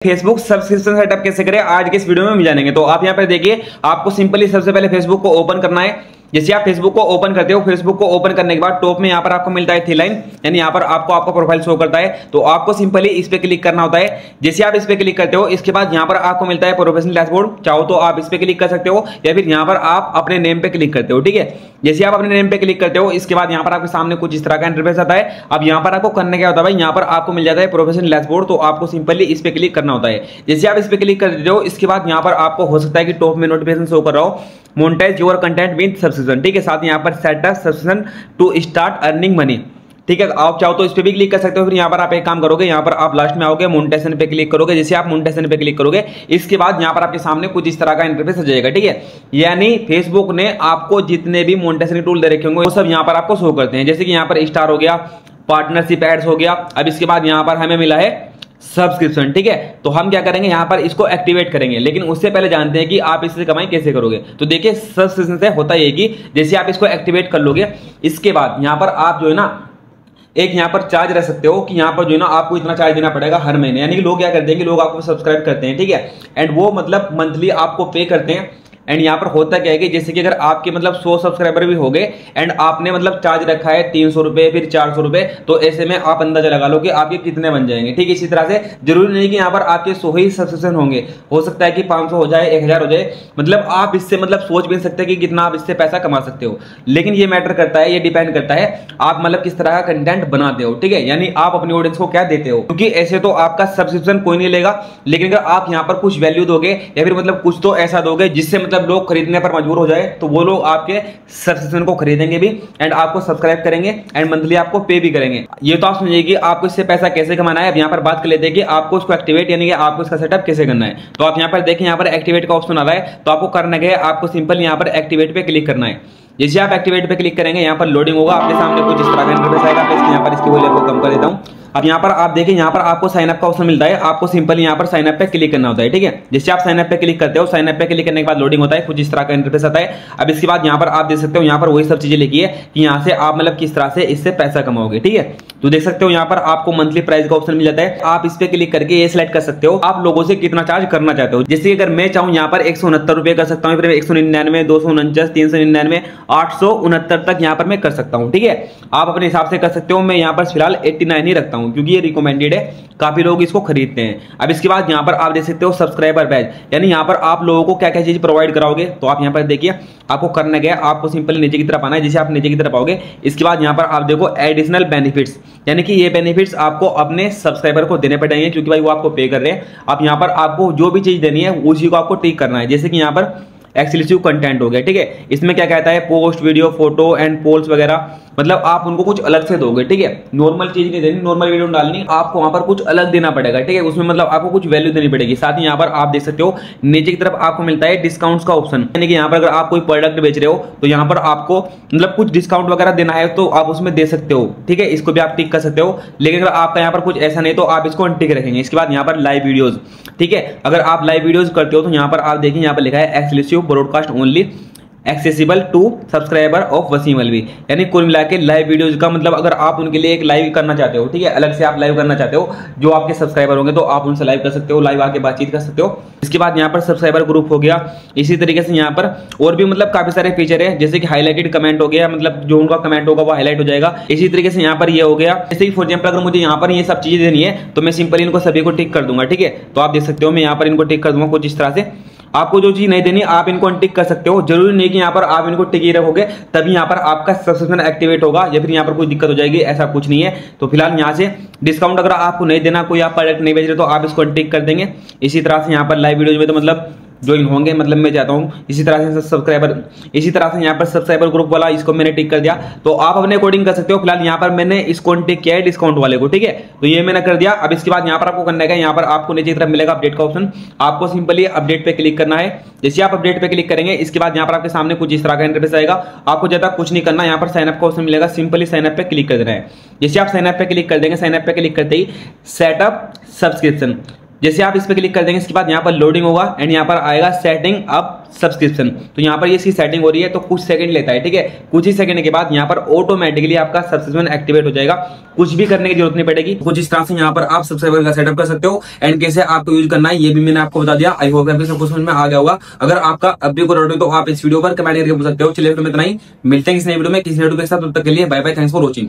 Facebook subscription setup कैसे करें आज के इस वीडियो में हम जानेंगे। तो आप यहां पर देखिए, आपको सिंपली सबसे पहले फेसबुक को ओपन करना है। जैसे आप फेसबुक को ओपन करते हो, फेसबुक को ओपन करने के बाद टॉप में यहां पर आपको मिलता है थ्री लाइन, यानी यहां पर आपको आपका प्रोफाइल शो करता है। तो आपको सिंपली इस पे क्लिक करना होता है। जैसे आप इस पे क्लिक करते हो, इसके बाद यहां पर आपको मिलता है प्रोफेशनल डैशबोर्ड। चाहो तो आप इस पे क्लिक कर सकते हो या फिर यहां पर आप अपने नेम पे क्लिक करते हो। ठीक है, जैसे आप अपने नेम पे क्लिक करते हो, इसके बाद यहां पर आपके सामने कुछ इस तरह का इंटरफेस आता है। अब यहां पर आपको करने क्या होता है भाई, यहां पर आपको मिल जाता है प्रोफेशनल डैशबोर्ड। तो आपको सिंपली इस पे क्लिक करना होता है। जैसे आप इस पे क्लिक कर देते हो, इसके बाद यहां पर आपको हो सकता है कि टॉप में नोटिफिकेशन शो कर रहा हो, monetize your content with subscription. ठीक है, साथ यहां पर set up subscription to start earning money. ठीक है, आप चाहो तो इस पे भी क्लिक कर सकते हो। फिर यहाँ पर आप एक काम करोगे, यहाँ पर आप लास्ट में आओगे, मोनेटाइजेशन पे क्लिक करोगे। जैसे आप मोनेटाइजेशन पे क्लिक करोगे, इसके बाद यहाँ पर आपके सामने कुछ इस तरह का इंटरफेस आ जाएगा। ठीक है, यानी फेसबुक ने आपको जितने भी मोनेटाइजेशन टूल दे रखे होंगे वो सब यहाँ पर आपको शो करते हैं। जैसे कि यहाँ पर स्टार हो गया, पार्टनरशिप एड्स हो गया। अब इसके बाद यहाँ पर हमें मिला है सब्सक्रिप्शन। ठीक है, तो हम क्या करेंगे, यहां पर इसको एक्टिवेट करेंगे। लेकिन उससे पहले जानते हैं कि आप इससे कमाई कैसे करोगे। तो देखिए, सब्सक्रिप्शन से होता है कि जैसे आप इसको एक्टिवेट कर लोगे, इसके बाद यहां पर आप जो है ना एक यहां पर चार्ज रख सकते हो कि यहां पर जो है ना आपको इतना चार्ज देना पड़ेगा हर महीने। यानी कि लोग क्या करते हैं कि लोग आपको सब्सक्राइब करते हैं, ठीक है, एंड वो मतलब मंथली आपको पे करते हैं। एंड यहाँ पर होता क्या है कि जैसे कि अगर आपके मतलब 100 सब्सक्राइबर भी हो गए एंड आपने मतलब चार्ज रखा है 300 रुपए फिर 400 रुपए, तो ऐसे में आप अंदाजा लगा लो कि आपके कितने बन जाएंगे। ठीक है, इसी तरह से जरूरी नहीं कि यहाँ पर आपके 100 ही सब्सक्रिप्शन होंगे, हो सकता है कि 500 हो जाए, 1000 हो जाए। मतलब आप इससे मतलब सोच भी सकते हैं कि कितना आप इससे पैसा कमा सकते हो। लेकिन ये मैटर करता है, ये डिपेंड करता है आप मतलब किस तरह का कंटेंट बनाते हो। ठीक है, यानी आप अपनी ऑडियंस को क्या देते हो, क्योंकि ऐसे तो आपका सब्सक्रिप्शन कोई नहीं लेगा। लेकिन अगर आप यहाँ पर कुछ वैल्यू दोगे या फिर मतलब कुछ तो ऐसा दोगे जिससे मतलब लोग खरीदने पर मजबूर हो जाए, तो वो लोग आपके सब्सक्रिप्शन को खरीदेंगे भी एंड आपको सब्सक्राइब करेंगे एंड मंथली आपको पे भी करेंगे। ये तो आप समझिए कि आपको इससे पैसा कैसे कमाना है। अब यहाँ पर बात कर लेते हैं कि आपको इसको एक्टिवेट यानी कि आपको इसका सेटअप कैसे करना है। तो आप यहाँ पर देखें, यहाँ पर एक्टिवेट का ऑप्शन आ रहा है। तो आपको करना क्या है, आपको सिंपल यहाँ पर एक्टिवेट पे क्लिक करना है। जैसे आप एक्टिवेट पे क्लिक करेंगे, यहाँ पर लोडिंग होगा, आपके सामने कुछ इस तरह का इंटरफेस आएगा। यहाँ पर इसकी वॉल्यूम को कम कर देता हूँ। अब यहाँ पर आप देखें, यहाँ पर आपको साइन अप का ऑप्शन मिलता है। आपको सिंपल यहाँ पर साइन अप पे क्लिक करना होता है। ठीक है, जैसे आप साइन अप पे क्लिक करते हो, साइन अप पे क्लिक करने के बाद लोडिंग होता है, कुछ इस तरह का इंटरफेस आता है। अब इसके बाद यहाँ पर आप देख सकते हो, यहाँ पर वही सब चीजें लिखी है कि यहाँ से आप मतलब किस तरह से इससे पैसा कमाओगे। ठीक है, तो देख सकते हो यहाँ पर आपको मंथली प्राइस का ऑप्शन मिल जाता है। आप इस पे क्लिक करके ये सिलेक्ट कर सकते हो आप लोगों से कितना चार्ज करना चाहते हो। जैसे अगर मैं चाहूँ यहाँ पर 169 रुपए कर सकता हूँ, फिर 199, 249, 399, 869 तक यहाँ पर मैं कर सकता हूँ। ठीक है, आप अपने हिसाब से कर सकते हो। मैं यहाँ पर फिलहाल 89 ही रखता हूँ क्योंकि ये रिकमेंडेड है, काफी लोग इसको खरीदते हैं। अब इसके बाद यहाँ पर आप देख सकते हो सब्सक्राइबर बैच, यानी यहाँ पर आप लोगों को क्या क्या चीज प्रोवाइड कराओगे। तो आप यहाँ पर देखिए, आपको करना क्या है, आपको सिंपली नीचे की तरफ आना है। जैसे आप नीचे की तरफ आओगे, इसके बाद यहाँ पर आप देखो एडिशनल बेनिफिट्स, यानी कि ये बेनिफिट्स आपको अपने सब्सक्राइबर को देने पड़ेंगे क्योंकि भाई वो आपको पे कर रहे हैं। अब यहाँ पर आपको जो भी चीज देनी है उसी को आपको टिक करना है। जैसे कि यहाँ पर एक्सक्लूसिव कंटेंट हो गया। ठीक है, इसमें क्या कहता है, post, video, photo and polls वगैरह, मतलब आप उनको कुछ अलग से दोगे। ठीक है, नॉर्मल चीज नहीं देनी, नॉर्मल वीडियो डालनी, आपको वहां पर कुछ अलग देना पड़ेगा। ठीक है, उसमें मतलब आपको कुछ वैल्यू देनी पड़ेगी। साथ ही यहाँ पर आप देख सकते हो नीचे की तरफ आपको मिलता है डिस्काउंट्स का ऑप्शन, यानी कि यहाँ पर अगर आप कोई प्रोडक्ट बेच रहे हो तो यहाँ पर आपको मतलब कुछ डिस्काउंट वगैरह देना है तो आप उसमें दे सकते हो। ठीक है, इसको भी आप टिक कर सकते हो। लेकिन अगर आपका यहाँ पर कुछ ऐसा नहीं तो आप इसको अनटिक रखेंगे। इसके बाद यहाँ पर लाइव वीडियोज, ठीक है, अगर आप लाइव वीडियोज करते हो तो यहाँ पर आप देखिए, यहाँ पर लिखा है exclusive broadcast only accessible to subscriber of Wasim Alvi, यानी कुल मिला के लाइव वीडियोज का मतलब अगर आप उनके लिए एक लाइव करना चाहते हो, ठीक है, अलग से आप लाइव करना चाहते हो, जो आपके सब्सक्राइबर होंगे तो आप उनसे लाइव कर सकते हो, लाइव आके बातचीत कर सकते हो। इसके बाद यहाँ पर सब्सक्राइबर ग्रुप हो गया। इसी तरीके से यहाँ पर और भी मतलब काफी सारे फीचर है, जैसे कि हाईलाइटेड कमेंट हो गया, मतलब जो उनका कमेंट होगा वो हाईलाइट हो जाएगा। इसी तरीके से यहाँ पर ये हो गया। जैसे कि फॉर एग्जाम्पल अगर मुझे यहाँ पर ये सब चीजें देनी है तो मैं सिंपली इनको सभी को टिक कर दूंगा। ठीक है, तो आप देख सकते हो मैं यहाँ पर इनको टिक कर दूंगा कुछ इस तरह से। आपको जो चीज नहीं देनी आप इनको अनटिक कर सकते हो। जरूरी नहीं कि यहाँ पर आप इनको टिक ही रखोगे तभी यहाँ पर आपका सब्सक्रिप्शन एक्टिवेट होगा या फिर यहाँ पर कोई दिक्कत हो जाएगी, ऐसा कुछ नहीं है। तो फिलहाल यहाँ से डिस्काउंट अगर आपको नहीं देना, कोई आप प्रोडक्ट नहीं बेच रहे तो आप इसको अनटिक कर देंगे। इसी तरह से यहाँ पर लाइव वीडियोज में तो मतलब ज्वाइन होंगे, मतलब मैं चाहता हूँ। इसी तरह से सब्सक्राइबर, इसी तरह से यहाँ पर सब्सक्राइबर ग्रुप वाला इसको मैंने टिक कर दिया। तो आप अपने अकॉर्डिंग कर सकते हो। फिलहाल यहाँ पर मैंने इसको टिक किया है डिस्काउंट वाले को। ठीक है, तो ये मैंने कर दिया। अब इसके बाद यहाँ पर आपको करना है, यहाँ पर आपको नीचे की तरफ मिलेगा अपडेट का ऑप्शन, आपको सिंपली अपडेट पे क्लिक करना है। जैसे आप अपडेट पे क्लिक करेंगे, इसके बाद यहाँ पर आपके सामने कुछ इस तरह का इंटरफेस आएगा। आपको ज्यादा कुछ नहीं करना, यहाँ पर साइन अप का ऑप्शन मिलेगा, सिंपली साइन अप पे क्लिक कर देना है। जैसे आप साइन अप पे क्लिक कर देंगे, साइन अप पे क्लिक करते ही सेटअप सब्सक्रिप्शन जैसे आप इस पे क्लिक कर देंगे, इसके बाद यहाँ पर लोडिंग होगा एंड यहाँ पर आएगा सेटिंग अप सब्सक्रिप्शन। तो यहाँ पर ये इसकी सेटिंग हो रही है, तो कुछ सेकंड लेता है, ठीक है। कुछ ही सेकंड के बाद यहाँ पर ऑटोमेटिकली आपका सब्सक्रिप्शन एक्टिवेट हो जाएगा, कुछ भी करने की जरूरत नहीं पड़ेगी। कुछ इस तरह से यहाँ पर आप सब्सक्राइबर का सेटअप कर सकते हो एंड कैसे आपको यूज करना है ये भी मैंने आपको बता दिया। आई होप आपको सब कुछ समझ में आ गया होगा। अगर आपका अब भी कोई डाउट है तो आप इस वीडियो पर कमेंट करके पूछ सकते हो। चलिए फिर इतना ही, मिलते हैं किसी नए वीडियो में किसी नए वीडियो के साथ, तब तक के लिए bye bye, thanks for watching.